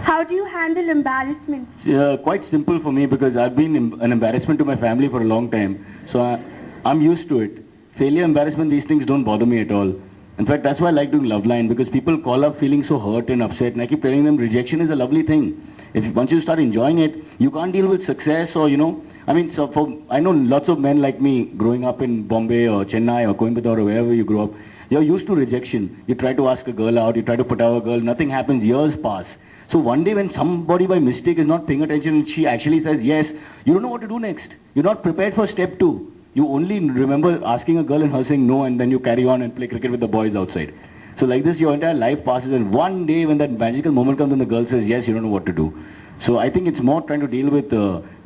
How do you handle embarrassment? It's quite simple for me because I've been an embarrassment to my family for a long time. So I'm used to it. Failure, embarrassment, these things don't bother me at all. In fact, that's why I like doing Loveline, because people call up feeling so hurt and upset, and I keep telling them rejection is a lovely thing. Once you start enjoying it, you can't deal with success or, I mean, I know lots of men like me growing up in Bombay or Chennai or Coimbatore or wherever you grow up, you're used to rejection. You try to ask a girl out, you try to put out a girl, nothing happens, years pass. So one day when somebody by mistake is not paying attention and she actually says yes, you don't know what to do next. You're not prepared for step 2. You only remember asking a girl and her saying no, and then you carry on and play cricket with the boys outside. So like this your entire life passes, and one day when that magical moment comes and the girl says yes, you don't know what to do. So I think it's more trying to deal with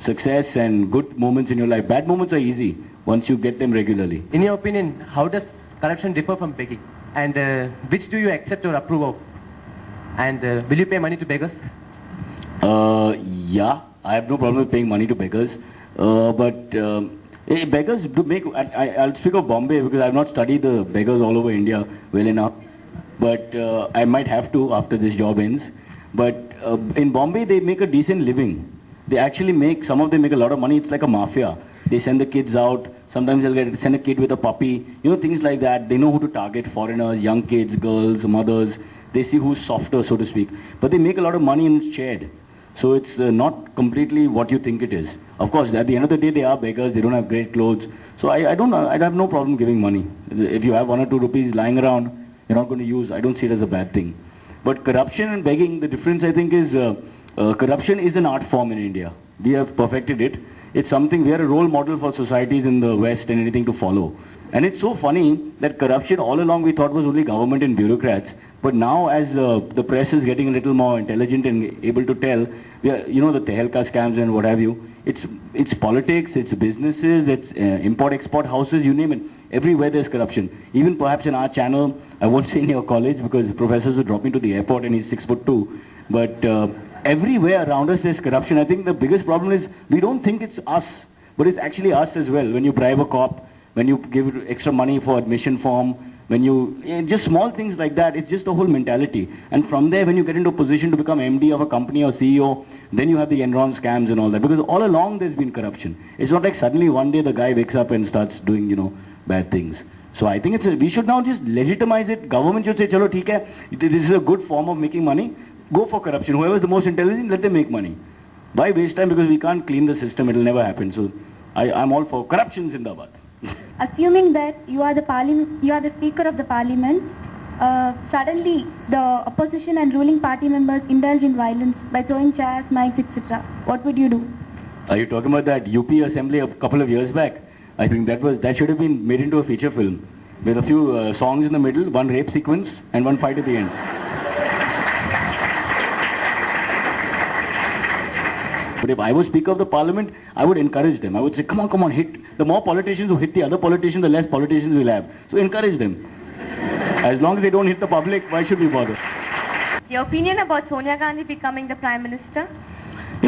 success and good moments in your life. Bad moments are easy once you get them regularly. In your opinion, how does corruption differ from begging? And which do you accept or approve of? And will you pay money to beggars? Yeah, I have no problem with paying money to beggars. Beggars do make, I'll speak of Bombay because I've not studied the beggars all over India well enough. But I might have to after this job ends. But in Bombay, they make a decent living. They actually make, some of them make a lot of money. It's like a mafia. They send the kids out. Sometimes they'll send a kid with a puppy. Things like that. They know who to target, foreigners, young kids, girls, mothers. They see who's softer, so to speak. But they make a lot of money and it's shared. So it's not completely what you think it is. Of course, at the end of the day, they are beggars. They don't have great clothes. So I have no problem giving money. If you have 1 or 2 rupees lying around, you're not going to use. I don't see it as a bad thing. But corruption and begging, the difference I think is corruption is an art form in India. We have perfected it. It's something, we are a role model for societies in the West and anything to follow. And it's so funny that corruption all along we thought was only government and bureaucrats. But now as the press is getting a little more intelligent and able to tell, the Tehelka scams and what have you, it's politics, it's businesses, it's import-export houses, you name it. Everywhere there's corruption. Even perhaps in our channel, I won't say in your college because professors will drop me to the airport and he's 6'2". But everywhere around us there's corruption. I think the biggest problem is we don't think it's us, but it's actually us as well. When you bribe a cop, when you give extra money for admission form, when just small things like that, it's just the whole mentality. And from there, when you get into a position to become MD of a company or CEO, then you have the Enron scams and all that. Because all along there's been corruption. It's not like suddenly one day the guy wakes up and starts doing, bad things. So I think we should now just legitimize it. Government should say, chalo, theek hai, this is a good form of making money. Go for corruption. Whoever is the most intelligent, let them make money. Why waste time? Because we can't clean the system. It will never happen. So I'm all for corruption Zindabad. Assuming that you are the Speaker of the Parliament, suddenly the opposition and ruling party members indulge in violence by throwing chairs, mics, etc. What would you do? Are you talking about that UP assembly a couple of years back? I think that should have been made into a feature film with a few songs in the middle, one rape sequence and one fight at the end. But if I was Speaker of the Parliament, I would encourage them. I would say, come on, hit. The more politicians who hit the other politicians, the less politicians we'll have. So encourage them. As long as they don't hit the public, why should we bother? Your opinion about Sonia Gandhi becoming the Prime Minister?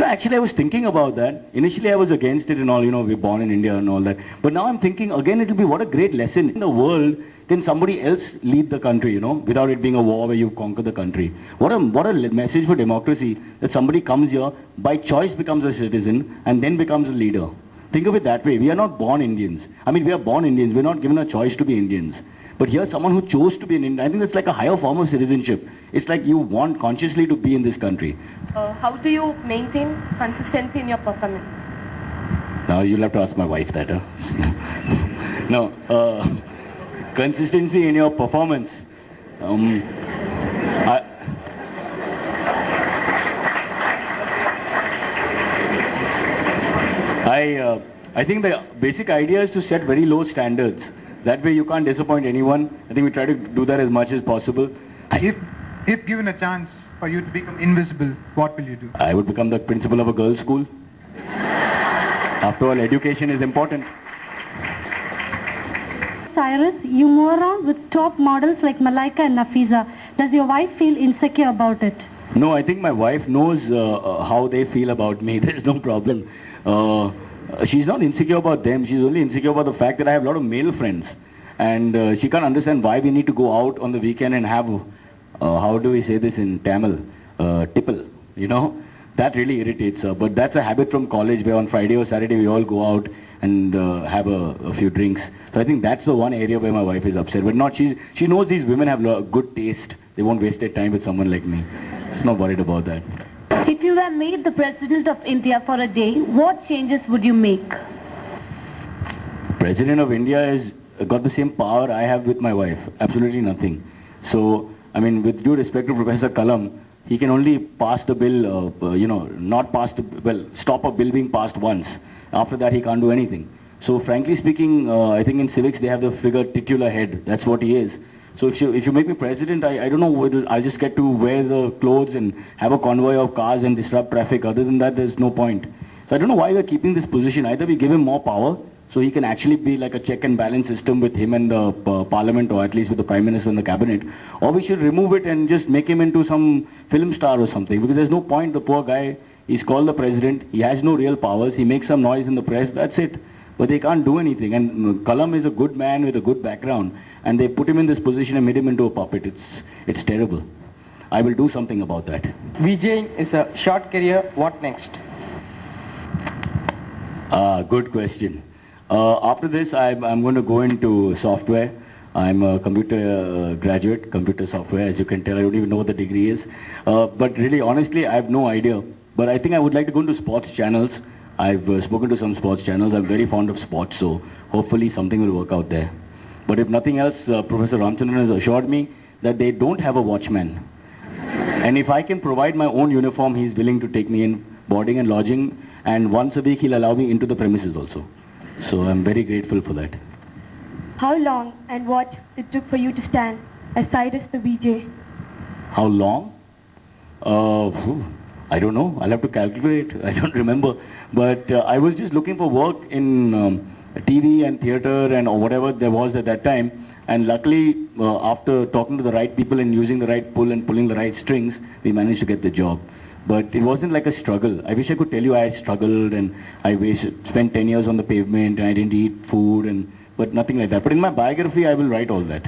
Actually I was thinking about that. Initially I was against it and all, we're born in India and all that. But now I'm thinking, again, it'll be what a great lesson. In the world, can somebody else lead the country, without it being a war where you conquer the country. What a message for democracy that somebody comes here, by choice becomes a citizen and then becomes a leader. Think of it that way. We are not born Indians. I mean, we are born Indians. We're not given a choice to be Indians. But here's someone who chose to be an Indian. I think that's like a higher form of citizenship. It's like you want consciously to be in this country. How do you maintain consistency in your performance? Now you'll have to ask my wife that. No, consistency in your performance. I think the basic idea is to set very low standards. That way you can't disappoint anyone. I think we try to do that as much as possible. If given a chance for you to become invisible, what will you do? I would become the principal of a girls' school. After all, education is important. Cyrus, you move around with top models like Malaika and Nafisa. Does your wife feel insecure about it? No, I think my wife knows how they feel about me. There's no problem. She's not insecure about them. She's only insecure about the fact that I have a lot of male friends. And she can't understand why we need to go out on the weekend and have, how do we say this in Tamil? Tipple. you know. That really irritates her. But that's a habit from college where on Friday or Saturday we all go out and have a few drinks. So I think that's the one area where my wife is upset. But not she knows these women have good taste. They won't waste their time with someone like me. She's not worried about that. If you were made the President of India for a day, what changes would you make? President of India has got the same power I have with my wife. Absolutely nothing. So, I mean, with due respect to Professor Kalam, he can only pass the bill, stop a bill being passed once. After that, he can't do anything. So, frankly speaking, I think in civics they have the figure titular head. That's what he is. So, if you make me president, I don't know whether I'll just get to wear the clothes and have a convoy of cars and disrupt traffic. Other than that, there's no point. So, I don't know why we're keeping this position. Either we give him more power, so he can actually be like a check and balance system with him and the parliament, or at least with the prime minister and the cabinet, or we should remove it and just make him into some film star or something, because there's no point. The poor guy, he's called the president, he has no real powers, he makes some noise in the press, that's it. But they can't do anything. And Kalam is a good man with a good background, and they put him in this position and made him into a puppet. It's terrible. I will do something about that. Vijay is a short career, what next? Good question. After this, I'm going to go into software. I'm a computer graduate, computer software. As you can tell, I don't even know what the degree is. But really, honestly, I have no idea. But I think I would like to go into sports channels. I've spoken to some sports channels. I'm very fond of sports, so hopefully something will work out there. But if nothing else, Professor Ramchandran has assured me that they don't have a watchman. And if I can provide my own uniform, he's willing to take me in boarding and lodging. And once a week, he'll allow me into the premises also. So I'm very grateful for that. How long and what it took for you to stand as Cyrus the VJ? How long? I don't know. I'll have to calculate. I don't remember. But I was just looking for work in TV and theatre and or whatever there was at that time. And luckily, after talking to the right people and using the right pull and pulling the right strings, we managed to get the job. But it wasn't like a struggle. I wish I could tell you I struggled and I spent 10 years on the pavement and I didn't eat food, but nothing like that. But in my biography, I will write all that.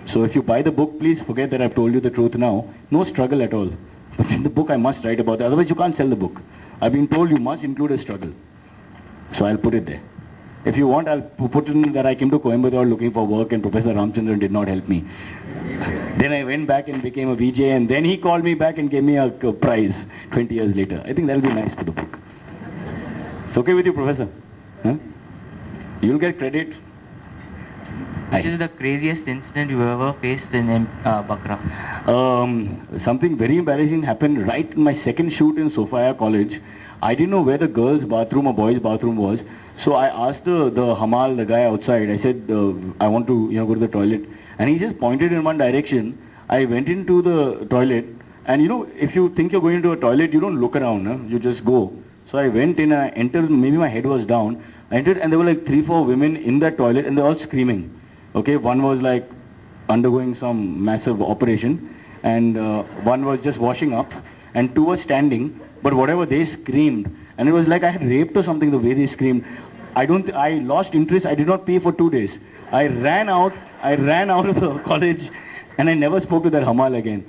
So if you buy the book, please forget that I've told you the truth now. No struggle at all. But in the book, I must write about that. Otherwise, you can't sell the book. I've been told you must include a struggle. So I'll put it there. If you want, I'll put in that I came to Coimbatore looking for work and Professor Ramchandran did not help me. Then I went back and became a VJ, and then he called me back and gave me a prize 20 years later. I think that'll be nice for the book. It's okay with you, Professor? Huh? You'll get credit. Which is the craziest incident you ever faced in Bakra? Something very embarrassing happened right in my second shoot in Sophia College. I didn't know where the girls' bathroom or boys' bathroom was. So I asked the Hamal, the guy outside, I said, I want to go to the toilet. And he just pointed in one direction. I went into the toilet. And if you think you're going into a toilet, you don't look around. Huh? You just go. So I went in, I entered, maybe my head was down. I entered and there were like 3-4 women in that toilet and they're all screaming. Okay, one was like undergoing some massive operation. And one was just washing up. And 2 were standing. But whatever they screamed. And it was like I had raped or something the way they screamed. I lost interest. I did not pay for 2 days. I ran out of the college and I never spoke to that Hamal again.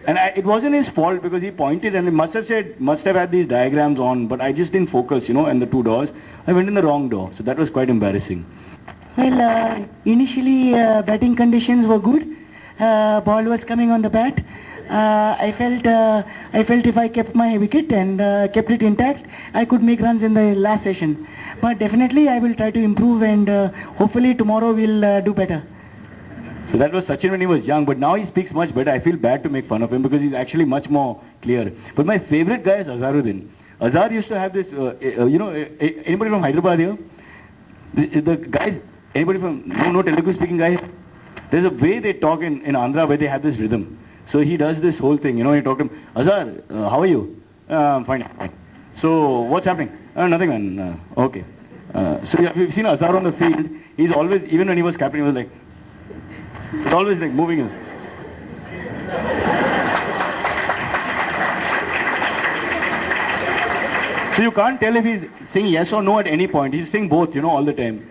And it wasn't his fault because he pointed and he must have had these diagrams on, but I just didn't focus, and the 2 doors. I went in the wrong door. So that was quite embarrassing. Well, initially batting conditions were good. Ball was coming on the bat. I felt if I kept my wicket and kept it intact, I could make runs in the last session. But definitely I will try to improve and hopefully tomorrow we'll do better. So that was Sachin when he was young, but now he speaks much better. I feel bad to make fun of him because he's actually much more clear. But my favorite guy is Azharuddin. Azhar used to have this, anybody from Hyderabad here? The guys, anybody from, no Telugu speaking guy? There's a way they talk in Andhra where they have this rhythm. So he does this whole thing, he talk to him, Azhar, how are you? Fine. So what's happening? Nothing, man. Okay. So you've seen Azhar on the field. He's always, even when he was captain, he was like, it's always like moving. So you can't tell if he's saying yes or no at any point. He's saying both, all the time.